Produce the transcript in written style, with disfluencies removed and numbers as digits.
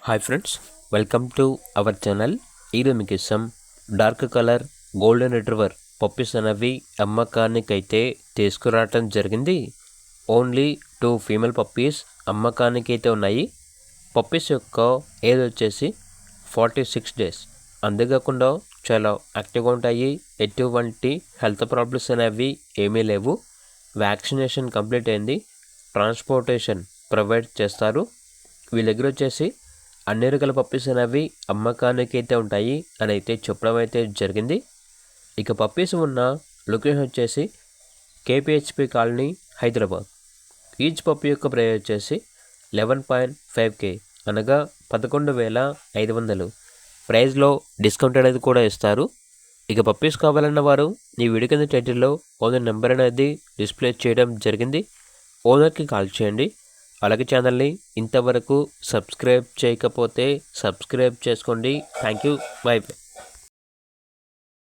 Hi friends, welcome to our channel. ఈరోజు మీకు dark colour golden retriever puppies అనేవి అమ్మకానికైతే తీసుకురావటం జరిగింది. ఓన్లీ 2 ఫీమేల్ పప్పీస్ అమ్మకానికి అయితే ఉన్నాయి. పప్పీస్ యొక్క ఏజ్ వచ్చేసి 46 డేస్. అంతేకాకుండా చాలా యాక్టివ్గా ఉంటాయి. ఎటువంటి హెల్త్ ప్రాబ్లమ్స్ అనేవి ఏమీ లేవు. వ్యాక్సినేషన్ కంప్లీట్ అయింది. ట్రాన్స్పోర్టేషన్ ప్రొవైడ్ చేస్తారు. వీళ్ళ దగ్గర వచ్చేసి అన్ని రకాల పప్పీస్ అనేవి అమ్మకానికి అయితే ఉంటాయి అని అయితే చెప్పడం అయితే జరిగింది. ఇక పప్పీస్ ఉన్న లొకేషన్ వచ్చేసి కేపీహెచ్పి కాలనీ, హైదరాబాద్. ఈచ్ పప్పీ యొక్క ప్రైస్ వచ్చేసి 11.5K అనగా 11,500. ప్రైస్లో డిస్కౌంట్ అనేది కూడా ఇస్తారు. ఇక పప్పీస్ కావాలన్న వారు ఈ వీడియో కింద టైటిల్లో ఓనర్ నెంబర్ అనేది డిస్ప్లే చేయడం జరిగింది. ఓనర్కి కాల్ చేయండి. అలాగే ఛానల్ని ఇంతవరకు సబ్స్క్రైబ్ చేయకపోతే సబ్స్క్రైబ్ చేసుకోండి. Thank you. By by.